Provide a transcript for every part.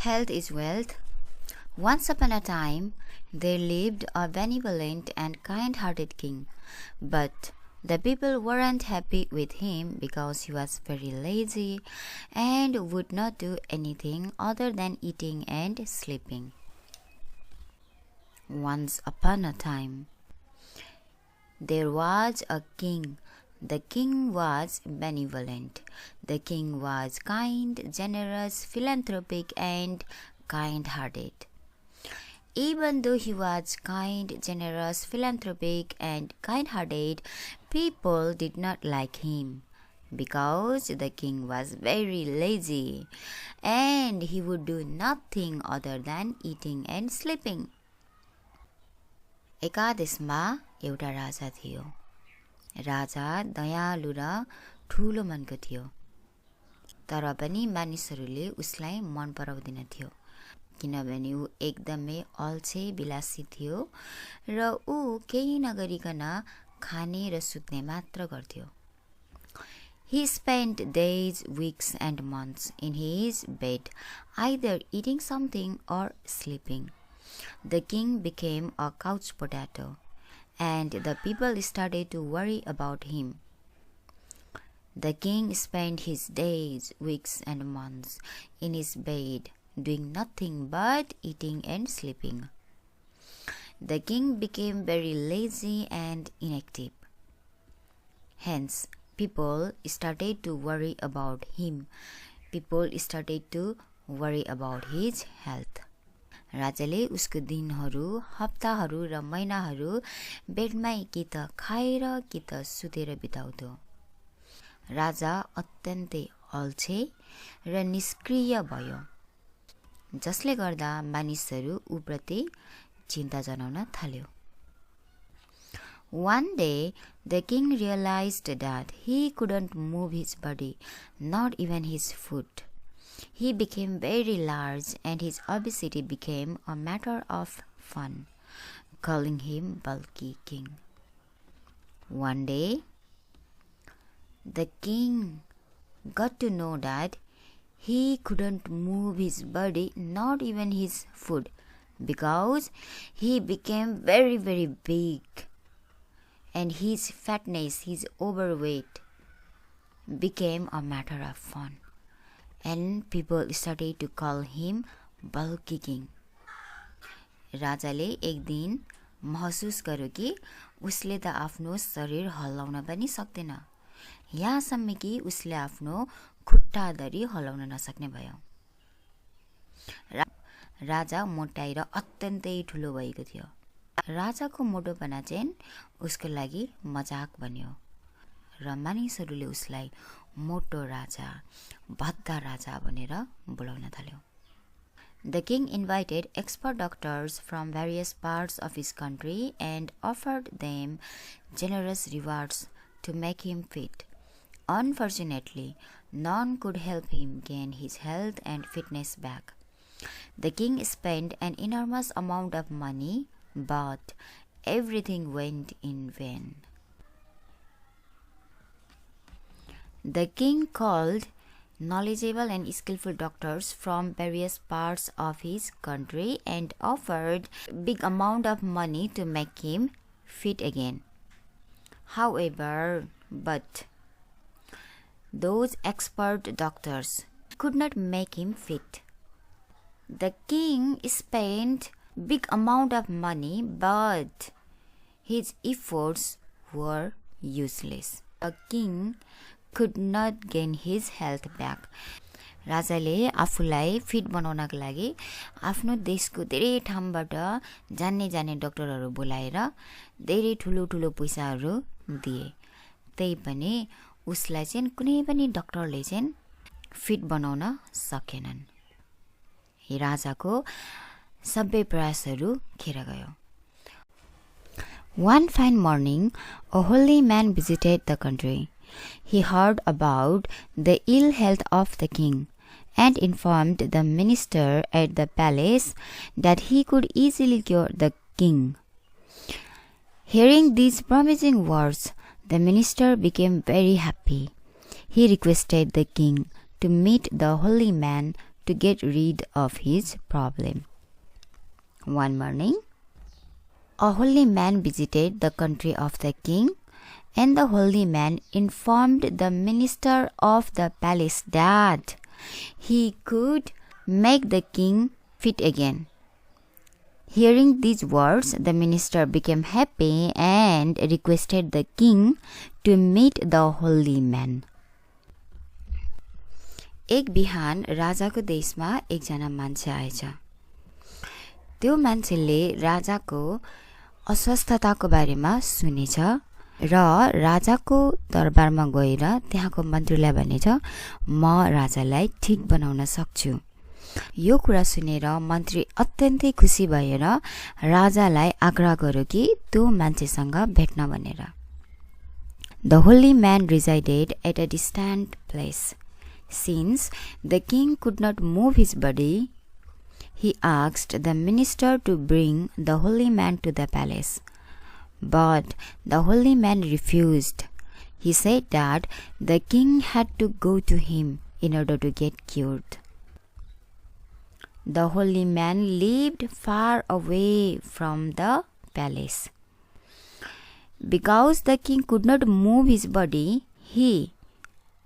Health is wealth. Once upon a time, there lived a benevolent and kind-hearted king, but the people weren't happy with him because he was very lazy and would not do anything other than eating and sleeping. Once upon a time, there was a king. The king was benevolent. The king was kind, generous, philanthropic, and kind-hearted. Even though he was kind, generous, philanthropic, and kind-hearted, people did not like him because the king was very lazy and he would do nothing other than eating and sleeping. एका देशमा एउटा राजा थियो। राजा दयालु र ठूलो मनको थियो, तर पनि मानिसहरूले उसलाई मन पराउँदैन थियो किनभने ऊ एकदमै अल्छे विलासी थियो र ऊ केही नगरिकन खाने र सुत्ने मात्र गर्थ्यो। He spent days, weeks and months in his bed, either eating something or sleeping. The king became a couch potato, and the people started to worry about him. The king spent his days, weeks, and months in his bed, doing nothing but eating and sleeping. The king became very lazy and inactive. Hence, people started to worry about him. People started to worry about his health. राजाले उसको दिनहरू, हप्ताहरू र महिनाहरू बेडमै कि त खाएर कि त सुतेर बिताउँथ्यो। राजा अत्यन्तै अल्छे र निष्क्रिय भयो, जसले गर्दा मानिसहरू उप्रति चिन्ता जनाउन थाल्यो। One day, the king realized that he couldn't move his body, not even his foot. He became very large and his obesity became a matter of fun, calling him Bulky King. One day, the king got to know that he couldn't move his body, not even his foot, because he became very, very big. And his fatness, his overweight, became a matter of fun. And people started to call him Bulky King. राजाले एक दिन महसुस गर्यो कि उसले त आफ्नो शरीर हल्लाउन पनि सक्दैन, यहाँसम्म कि उसले आफ्नो खुट्टा धरी हल्लाउन नसक्ने भयो। राजा मोटाइ र अत्यन्तै ठुलो भएको थियो। राजाको मोटोपना चाहिँ उसको लागि मजाक बन्यो र मानिसहरूले उसलाई मोटो राजा, भद्दा राजा भनेर बोलाउन थाल्यो। The king invited expert doctors from various parts of his country and offered them generous rewards to make him fit. Unfortunately, none could help him gain his health and fitness back. The king spent an enormous amount of money, but everything went in vain. The king called knowledgeable and skillful doctors from various parts of his country and offered a big amount of money to make him fit again. However, those expert doctors could not make him fit. The king spent a big amount of money, but his efforts were useless. The king could not gain his health back. राजाले आफूलाई fit बनाउनका लागि आफ्नो देशको धेरै ठाउँबाट जान्ने डाक्टरहरू बोलाएर धेरै ठुलो पैसाहरू दिए, त्यही पनि उसलाई चाहिँ कुनै पनि डाक्टरले चाहिँ फिट बनाउन सकेनन्। राजाको सबै प्रयासहरू खेर गयो। One fine morning, a holy man visited the country. He heard about the ill health of the king and informed the minister at the palace that he could easily cure the king. Hearing these promising words, the minister became very happy. He requested the king to meet the holy man to get rid of his problem. One morning, a holy man visited the country of the king, and the holy man informed the minister of the palace that he could make the king fit again. Hearing these words, the minister became happy and requested the king to meet the holy man. एक बिहान राजाको देशमा एकजना मान्छे आएछ। त्यो मान्छेले राजाको अस्वस्थताको बारेमा सुनेछ र राजाको दरबारमा गएर त्यहाँको मन्त्रीलाई भनेछ, म राजालाई ठीक बनाउन सक्छु। यो कुरा सुनेर मन्त्री अत्यन्तै खुसी भएर राजालाई आग्रह गर्यो कि त्यो मान्छेसँग भेट्न भनेर। The holy man resided at a distant place. Since the king could not move his body, he asked the minister to bring the holy man to the palace. But the holy man refused. He said that the king had to go to him in order to get cured. The holy man lived far away from the palace. Because the king could not move his body, he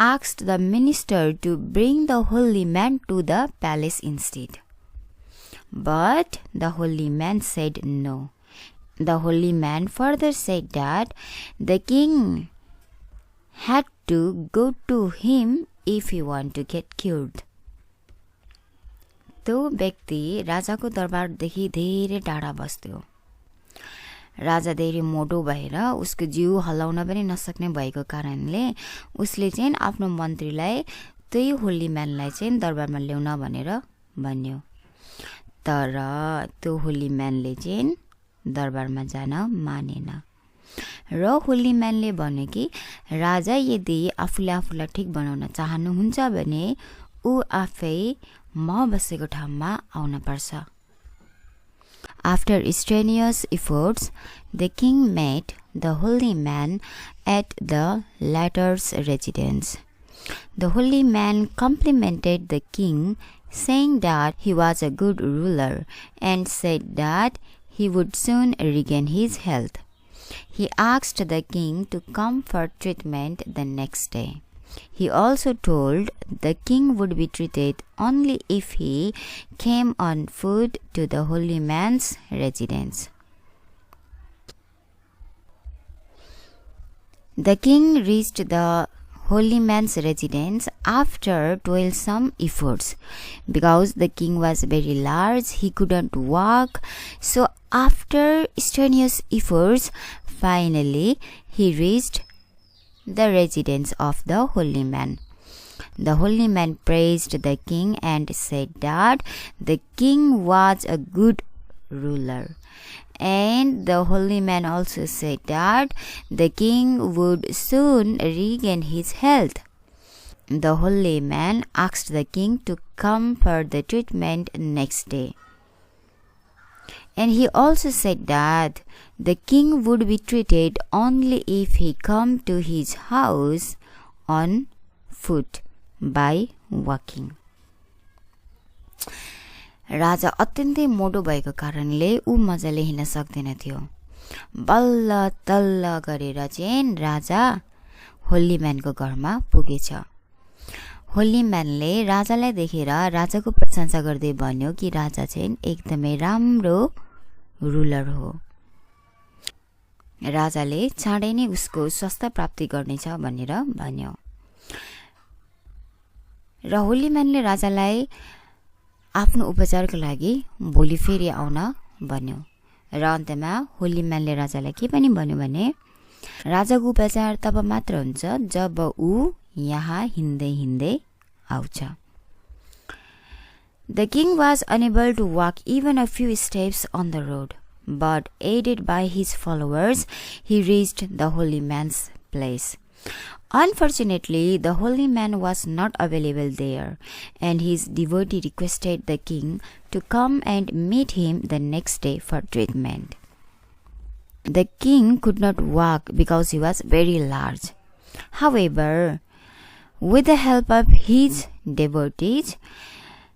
asked the minister to bring the holy man to the palace instead. But the holy man said no. The holy man further said that the king had to go to him if he wanted to get cured. त्यो व्यक्ति राजाको दरबारदेखि धेरै टाढा बस्थ्यो। राजा धेरै मोटो भएर उसको जिउ हल्लाउन पनि नसक्ने भएको कारणले उसले चाहिँ आफ्नो मन्त्रीलाई त्यही होली म्यानलाई चाहिँ दरबारमा ल्याउन भनेर भन्यो। तर त्यो होली म्यानले चाहिँ दरबारमा जान मानेन र होली म्यानले भन्यो कि राजा यदि आफूलाई ठीक बनाउन चाहनुहुन्छ भने ऊ आफै म बसेको ठाउँमा आउन पर्छ। After strenuous efforts, the king met the holy man at the latter's residence. The holy man complimented the king, saying that he was a good ruler and said that he would soon regain his health. He asked the king to come for treatment the next day. He also told the king would be treated only if he came on foot to the holy man's residence. The king reached the holy man's residence after toilsome efforts. Because the king was very large, he couldn't walk. So after strenuous efforts, finally he reached the residence of the holy man. The holy man praised the king and said that the king was a good ruler. And the holy man also said that the king would soon regain his health. The holy man asked the king to come for the treatment next day. And he also said that the king would be treated only if he come to his house on foot by walking. राजा अत्यन्तै मोटो भएको कारणले ऊ मजाले हिँड्न सक्दैन थियो। बल्ल तल्ल गरेर चाहिँ राजा होली म्यानको घरमा पुगेछ। होली म्यानले राजालाई देखेर राजाको प्रशंसा गर्दै भन्यो कि राजा चाहिँ एकदमै राम्रो रुलर हो। राजाले चाँडै नै उसको स्वास्थ्य प्राप्ति गर्नेछ भनेर भन्यो। र होली म्यानले राजालाई आफ्नो उपचारको लागि भोलि फेरि आउन भन्यो। र अन्तमा होली म्यानले राजालाई के पनि भन्यो भने राजाको उपचार तब मात्र हुन्छ जब ऊ यहाँ हिँड्दै हिँड्दै आउँछ। The king was unable to walk even a few steps on the road, but aided by his followers, he reached the holy man's place. Unfortunately, the holy man was not available there, and his devotee requested the king to come and meet him the next day for treatment. The king could not walk because he was very large. However, with the help of his devotees,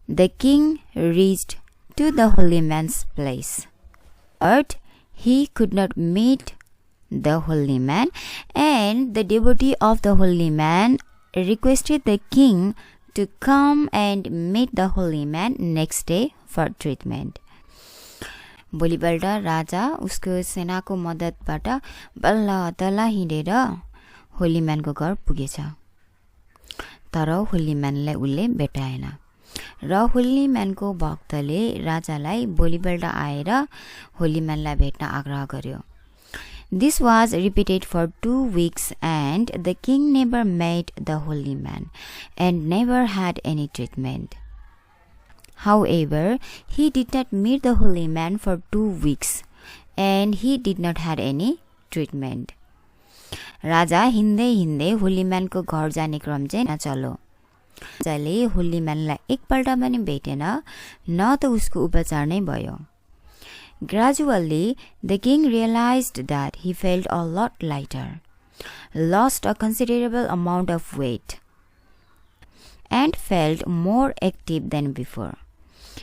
the king reached to the holy man's place. But he could not meet the holy man, and the devotee of the holy man requested the king to come and meet the holy man next day for treatment. भोलिपल्ट राजा उसको सेनाको मद्दतबाट बल्ल तल्ल हिँडेर होली म्यानको घर पुगेछ। तर होली म्यानलाई उसले भेटाएन र होली म्यानको भक्तले राजालाई भोलिपल्ट आएर होली म्यानलाई भेट्न आग्रह गर्यो। This was repeated for 2 weeks, and the king never met the holy man and never had any treatment. However, he did not meet the holy man for 2 weeks, and he did not have any treatment. राजा हिँड्दै हिँड्दै होली म्यानको घर जाने क्रम चाहिँ नचल्यो। राजाले होली म्यानलाई एकपल्ट पनि भेटेन, न त उसको उपचार नै भयो। Gradually, the king realized that he felt a lot lighter, lost a considerable amount of weight, and felt more active than before.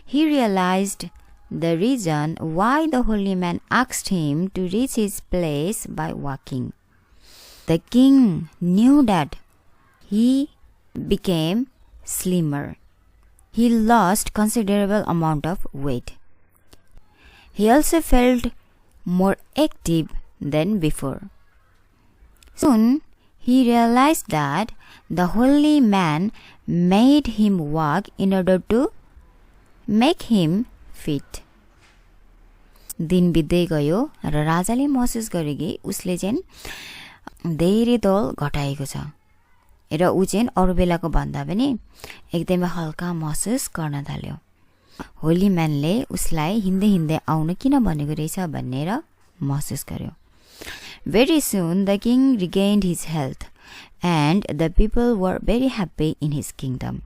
He realized the reason why the holy man asked him to reach his place by walking. The king knew that he became slimmer. He lost considerable amount of weight. He also felt more active than before. Soon, he realized that the holy man made him walk in order to make him fit. दिन बित्दै गयो र राजाले महसुस गरे कि उसले चाहिँ धेरै तौल घटाएको छ र ऊ चाहिँ अरू बेलाको भन्दा पनि एकदमै हल्का महसुस गर्न थाल्यो। होली म्यानले उसलाई हिँड्दै हिँड्दै आउन किन भनेको रहेछ भनेर महसुस गर्यो। Very soon the king regained his health, and the people were very happy in his kingdom.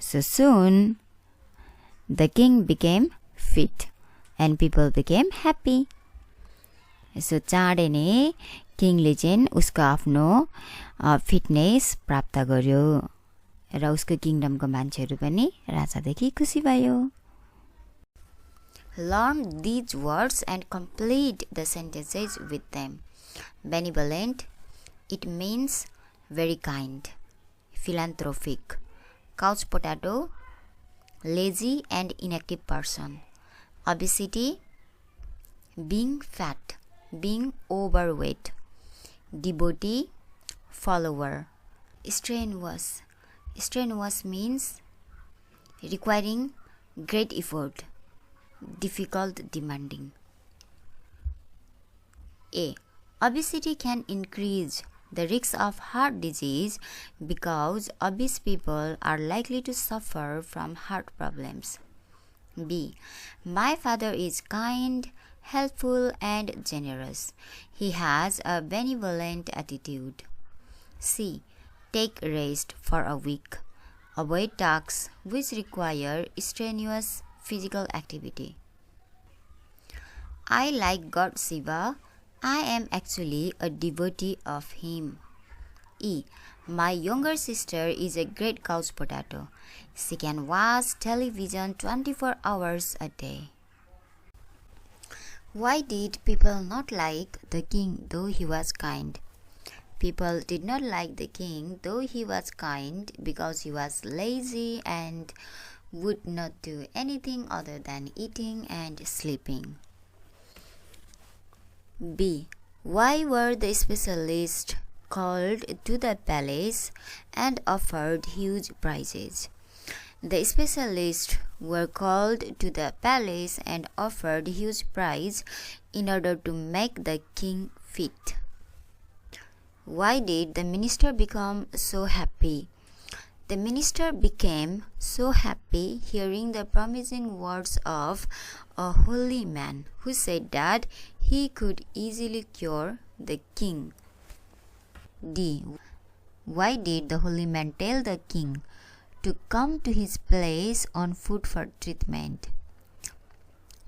So soon the king became fit, and people became happy. So चाँडै नै किङले चाहिँ उसको आफ्नो फिटनेस प्राप्त गर्यो र उसको किङडमको मान्छेहरू पनि राजादेखि खुसी भयो। Learn these words and complete the sentences with them. Benevolent, it means very kind. Philanthropic, couch potato, lazy and inactive person. Obesity, being fat, being overweight. Devotee, follower. Strenuous, strenuous means requiring great effort, difficult, demanding. A. Obesity can increase the risk of heart disease because obese people are likely to suffer from heart problems. B. My father is kind, helpful, and generous. He has a benevolent attitude. C. Take rest for a week. Avoid tasks which require strenuous physical activity. I like God Shiva. I am actually a devotee of him. E. My younger sister is a great couch potato. She can watch television 24 hours a day. Why did people not like the king though he was kind? People did not like the king though he was kind because he was lazy and would not do anything other than eating and sleeping. B. Why were the specialists called to the palace and offered huge prizes? The specialists were called to the palace and offered huge prize in order to make the king fit. Why did the minister become so happy? The minister became so happy hearing the promising words of a holy man who said that he could easily cure the king. D. Why did the holy man tell the king to come to his place on foot for treatment?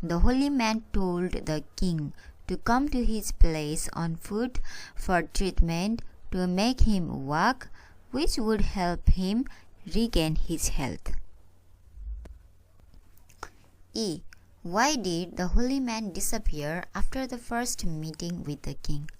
The holy man told the king to come to his place on foot for treatment to make him walk, which would help him regain his health. E. Why did the holy man disappear after the first meeting with the king?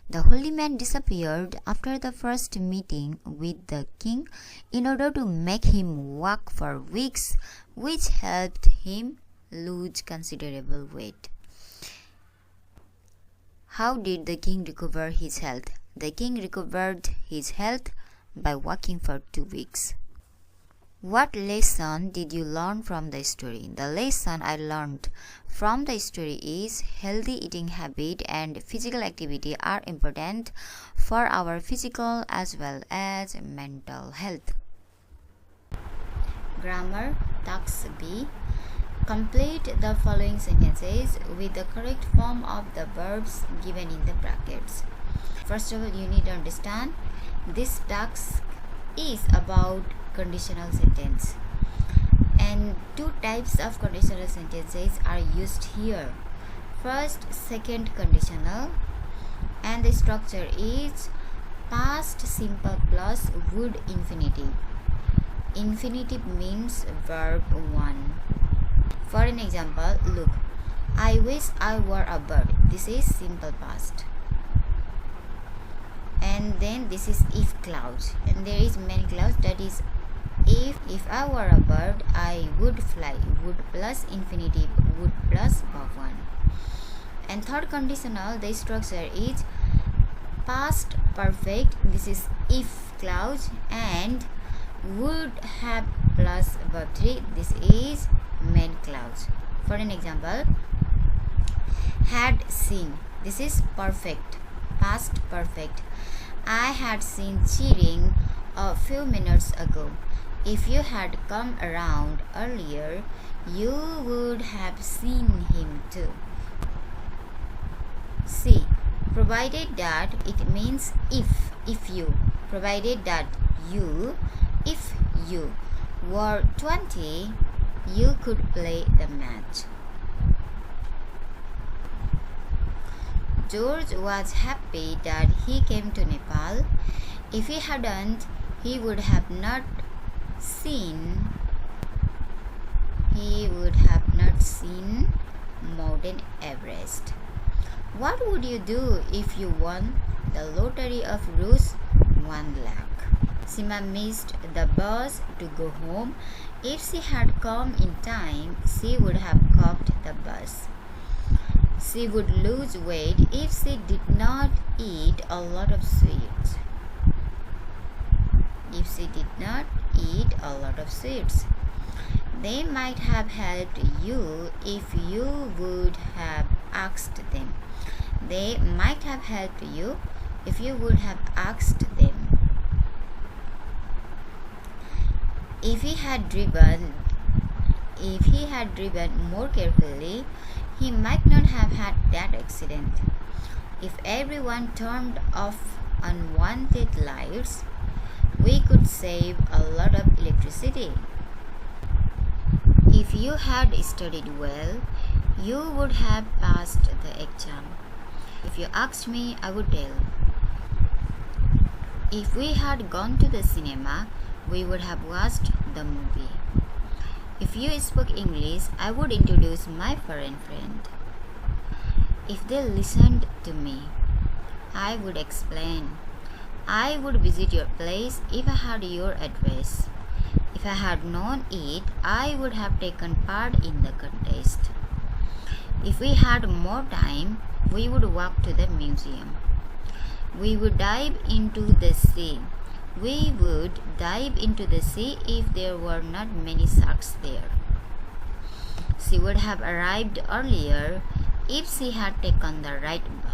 The holy man disappeared after the first meeting with the king in order to make him walk for weeks, which helped him lose considerable weight. How did the king recover his health? The king recovered his health by walking for 2 weeks. What lesson did you learn from the story? The lesson I learned from the story is healthy eating habit and physical activity are important for our physical as well as mental health. Grammar, Task B. Complete the following sentences with the correct form of the verbs given in the brackets. First of all, you need to understand this task is about conditional sentence, and 2 types of conditional sentences are used here. First, second conditional, and the structure is past simple plus would infinitive. Infinitive means verb 1. For an example, look, I wish I were a bird. This is simple past. And then this is if clause, and there is many clause, that is if I were a bird I would fly. Would plus infinitive, would plus verb 1. And third conditional, the structure is past perfect. This is if clause, and would have plus verb 3. This is main clause. For an example, had seen. This is perfect, past perfect. I had seen cheering a few minutes ago. If you had come around earlier, you would have seen him too. C. Provided that, it means if you. Provided that you, if you were 20, you could play the match. George was happy that he came to Nepal. If he hadn't, he would have not seen Mount Everest. What would you do if you won the lottery of Rs 1 lakh? Sima missed the bus to go home. If she had come in time, she would have caught the bus. She would lose weight if she did not eat a lot of sweets. If she did not eat a lot of sweets. They might have helped you if you would have asked them. They might have helped you if you would have asked them. If he had driven more carefully, he might not have had that accident. If everyone turned off unwanted lights, we could save a lot of electricity. If you had studied well, you would have passed the exam. If you asked me, I would tell. If we had gone to the cinema, we would have watched the movie. If you spoke English, I would introduce my foreign friend. If they listened to me, I would explain. I would visit your place if I had your address. If I had known it, I would have taken part in the contest. If we had more time, we would walk to the museum. We would dive into the sea. We would dive into the sea if there were not many sharks there. She would have arrived earlier if she had taken the right bus.